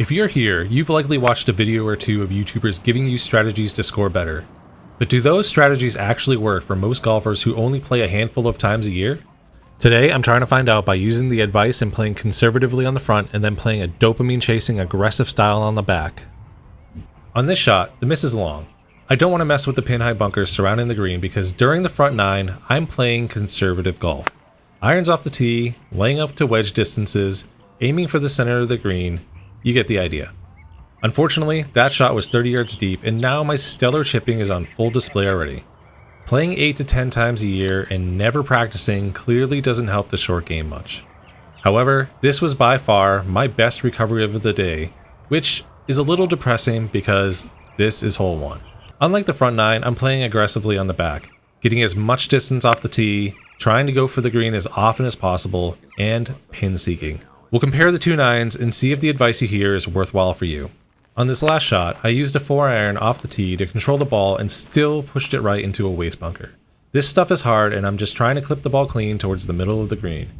If you're here, you've likely watched a video or two of YouTubers giving you strategies to score better. But do those strategies actually work for most golfers who only play a handful of times a year? Today, I'm trying to find out by using the advice and playing conservatively on the front and then playing a dopamine-chasing aggressive style on the back. On this shot, the miss is long. I don't want to mess with the pin-high bunkers surrounding the green because during the front nine, I'm playing conservative golf. Irons off the tee, laying up to wedge distances, aiming for the center of the green. You get the idea. Unfortunately, that shot was 30 yards deep and now my stellar chipping is on full display already. Playing 8 to 10 times a year and never practicing clearly doesn't help the short game much. However, this was by far my best recovery of the day, which is a little depressing because this is hole 1. Unlike the front nine, I'm playing aggressively on the back, getting as much distance off the tee, trying to go for the green as often as possible, and pin seeking. We'll compare the two nines and see if the advice you hear is worthwhile for you. On this last shot, I used a 4-iron off the tee to control the ball and still pushed it right into a waste bunker. This stuff is hard and I'm just trying to clip the ball clean towards the middle of the green.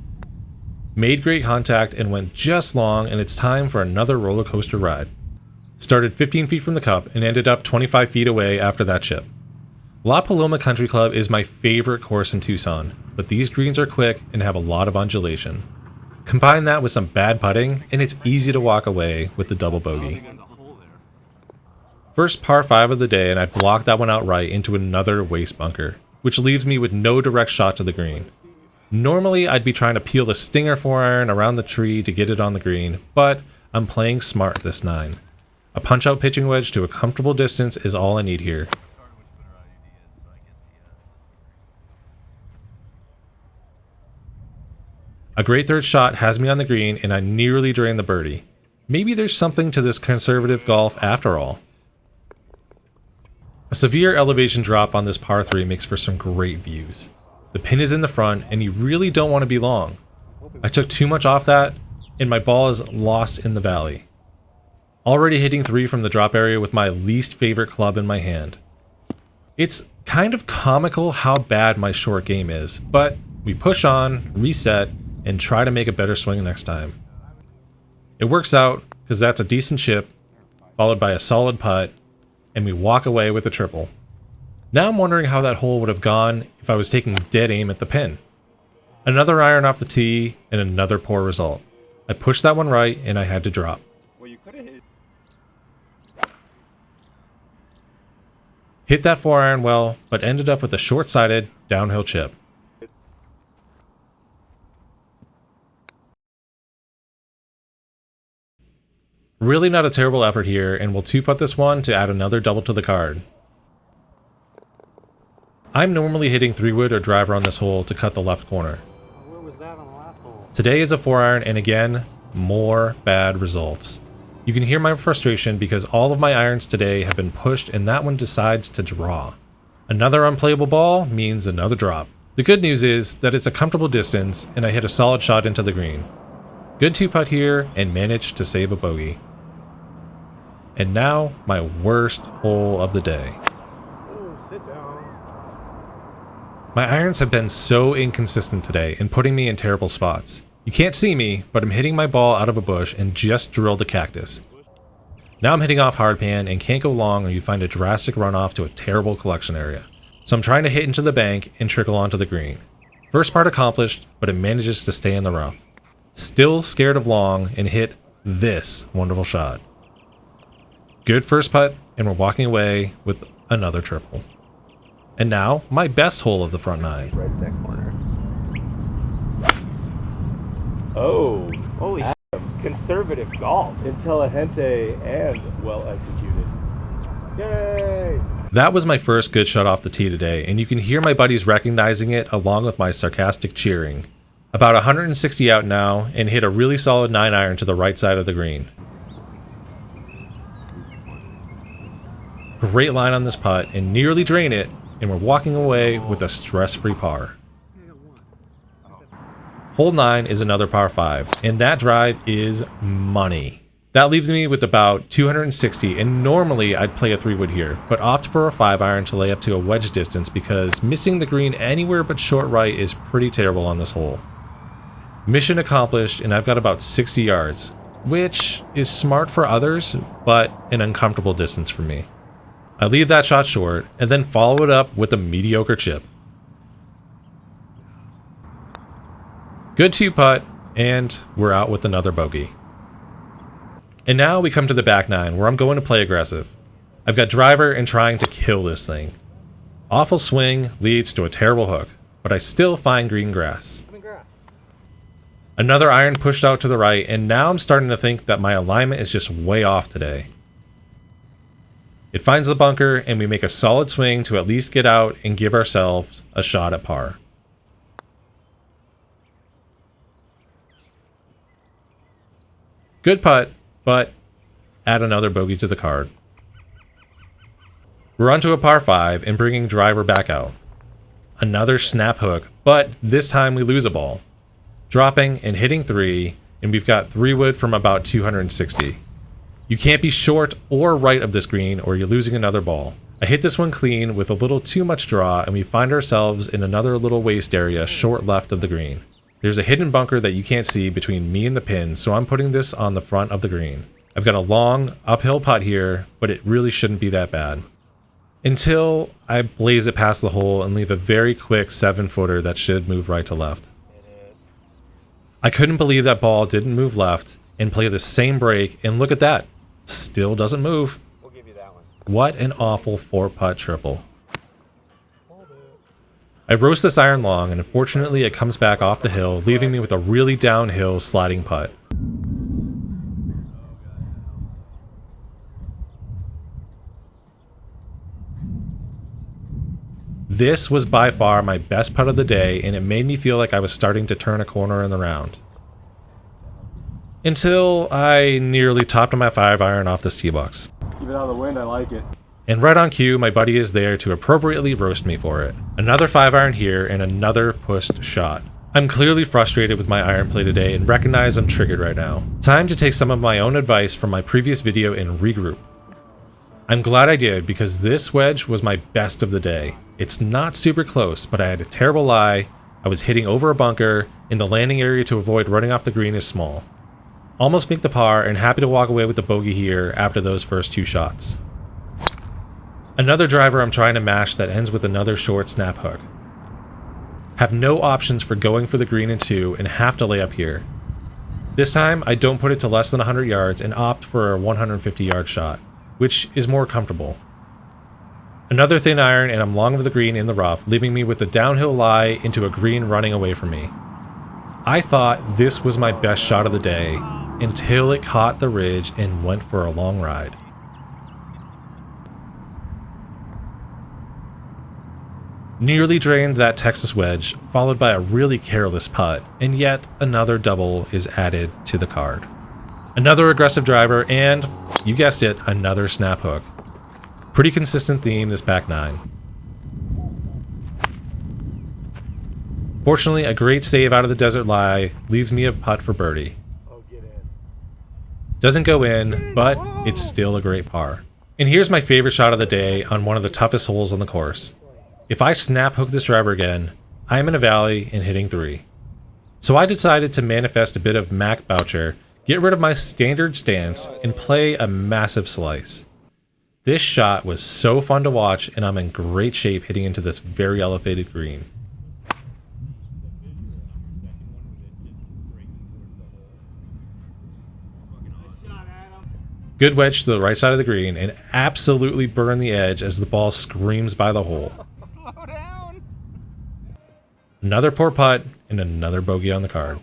Made great contact and went just long, and it's time for another roller coaster ride. Started 15 feet from the cup and ended up 25 feet away after that chip. La Paloma Country Club is my favorite course in Tucson, but these greens are quick and have a lot of undulation. Combine that with some bad putting, and it's easy to walk away with the double bogey. First par 5 of the day, and I blocked that one outright into another waste bunker, which leaves me with no direct shot to the green. Normally, I'd be trying to peel the stinger 4-iron around the tree to get it on the green, but I'm playing smart this 9. A punch-out pitching wedge to a comfortable distance is all I need here. A great third shot has me on the green and I nearly drain the birdie. Maybe there's something to this conservative golf after all. A severe elevation drop on this par 3 makes for some great views. The pin is in the front and you really don't want to be long. I took too much off that and my ball is lost in the valley. Already hitting 3 from the drop area with my least favorite club in my hand. It's kind of comical how bad my short game is, but we push on, reset, and try to make a better swing next time. It works out because that's a decent chip, followed by a solid putt, and we walk away with a triple. Now I'm wondering how that hole would have gone if I was taking dead aim at the pin. Another iron off the tee, and another poor result. I pushed that one right, and I had to drop. Hit that 4-iron well, but ended up with a short-sided downhill chip. Really not a terrible effort here, and we'll 2-putt this one to add another double to the card. I'm normally hitting 3-wood or driver on this hole to cut the left corner. Where was that on the last hole? Today is a 4-iron, and again, more bad results. You can hear my frustration because all of my irons today have been pushed and that one decides to draw. Another unplayable ball means another drop. The good news is that it's a comfortable distance and I hit a solid shot into the green. Good 2-putt here and managed to save a bogey. And now, my worst hole of the day. Oh, sit down. My irons have been so inconsistent today and putting me in terrible spots. You can't see me, but I'm hitting my ball out of a bush and just drilled a cactus. Now I'm hitting off hardpan and can't go long or you find a drastic runoff to a terrible collection area. So I'm trying to hit into the bank and trickle onto the green. First part accomplished, but it manages to stay in the rough. Still scared of long and hit this wonderful shot. Good first putt, and we're walking away with another triple. And now, my best hole of the front 9. Right in that corner. Oh, holy conservative golf. Intelligente and well executed. Yay! That was my first good shot off the tee today, and you can hear my buddies recognizing it along with my sarcastic cheering. About 160 out now, and hit a really solid 9-iron to the right side of the green. Great line on this putt, and nearly drain it, and we're walking away with a stress-free par. Hole 9 is another par 5, and that drive is money. That leaves me with about 260, and normally I'd play a 3-wood here, but opt for a 5-iron to lay up to a wedge distance because missing the green anywhere but short right is pretty terrible on this hole. Mission accomplished, and I've got about 60 yards. which is smart for others, but an uncomfortable distance for me. I leave that shot short and then follow it up with a mediocre chip. Good 2-putt, and we're out with another bogey. And now we come to the back nine, where I'm going to play aggressive. I've got driver and trying to kill this thing. Awful swing leads to a terrible hook, but I still find green grass. Another iron pushed out to the right, and now I'm starting to think that my alignment is just way off today. It finds the bunker, and we make a solid swing to at least get out and give ourselves a shot at par. Good putt, but add another bogey to the card. We're onto a par 5 and bringing driver back out. Another snap hook, but this time we lose a ball. Dropping and hitting 3, and we've got 3 wood from about 260. You can't be short or right of this green or you're losing another ball. I hit this one clean with a little too much draw, and we find ourselves in another little waste area short left of the green. There's a hidden bunker that you can't see between me and the pin, so I'm putting this on the front of the green. I've got a long uphill putt here, but it really shouldn't be that bad. Until I blaze it past the hole and leave a very quick 7-footer that should move right to left. I couldn't believe that ball didn't move left and play the same break, and look at that. Still doesn't move. We'll give you that one. What an awful 4-putt triple. I roast this iron long, and unfortunately it comes back off the hill, leaving me with a really downhill sliding putt. This was by far my best putt of the day, and it made me feel like I was starting to turn a corner in the round. Until I nearly topped my 5-iron off this tee box. Keep it out of the wind, I like it. And right on cue, my buddy is there to appropriately roast me for it. Another 5-iron here and another pushed shot. I'm clearly frustrated with my iron play today and recognize I'm triggered right now. Time to take some of my own advice from my previous video and regroup. I'm glad I did, because this wedge was my best of the day. It's not super close, but I had a terrible lie. I was hitting over a bunker, and the landing area to avoid running off the green is small. Almost make the par, and happy to walk away with the bogey here after those first 2 shots. Another driver I'm trying to mash that ends with another short snap hook. Have no options for going for the green in 2 and have to lay up here. This time, I don't put it to less than 100 yards and opt for a 150-yard shot, which is more comfortable. Another thin iron, and I'm long of the green in the rough, leaving me with the downhill lie into a green running away from me. I thought this was my best shot of the day until it caught the ridge and went for a long ride. Nearly drained that Texas wedge, followed by a really careless putt, and yet another double is added to the card. Another aggressive driver, and, you guessed it, another snap hook. Pretty consistent theme this back nine. Fortunately, a great save out of the desert lie leaves me a putt for birdie. Oh, get in. Doesn't go in, but it's still a great par. And here's my favorite shot of the day on one of the toughest holes on the course. If I snap hook this driver again, I am in a valley and hitting 3. So I decided to manifest a bit of Mac Boucher, get rid of my standard stance, and play a massive slice. This shot was so fun to watch, and I'm in great shape hitting into this very elevated green. Good wedge to the right side of the green, and absolutely burn the edge as the ball screams by the hole. Slow down. Another poor putt, and another bogey on the card.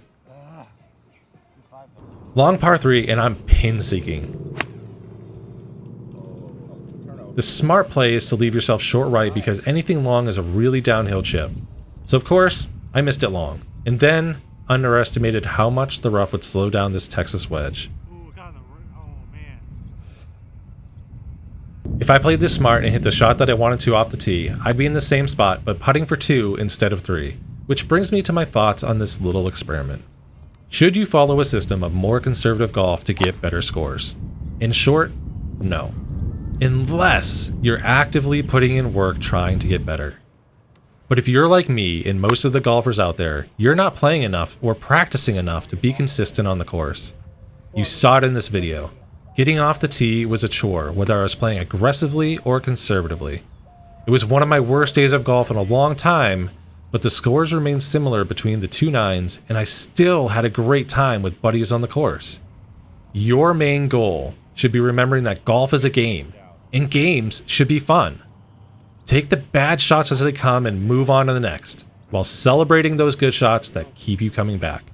Long par 3, and I'm pin seeking. The smart play is to leave yourself short right because anything long is a really downhill chip. So of course, I missed it long, and then underestimated how much the rough would slow down this Texas wedge. If I played this smart and hit the shot that I wanted to off the tee, I'd be in the same spot but putting for 2 instead of 3, which brings me to my thoughts on this little experiment. Should you follow a system of more conservative golf to get better scores? In short, no. Unless you're actively putting in work trying to get better. But if you're like me and most of the golfers out there, you're not playing enough or practicing enough to be consistent on the course. You saw it in this video. Getting off the tee was a chore, whether I was playing aggressively or conservatively. It was one of my worst days of golf in a long time, but the scores remained similar between the two nines, and I still had a great time with buddies on the course. Your main goal should be remembering that golf is a game, and games should be fun. Take the bad shots as they come and move on to the next, while celebrating those good shots that keep you coming back.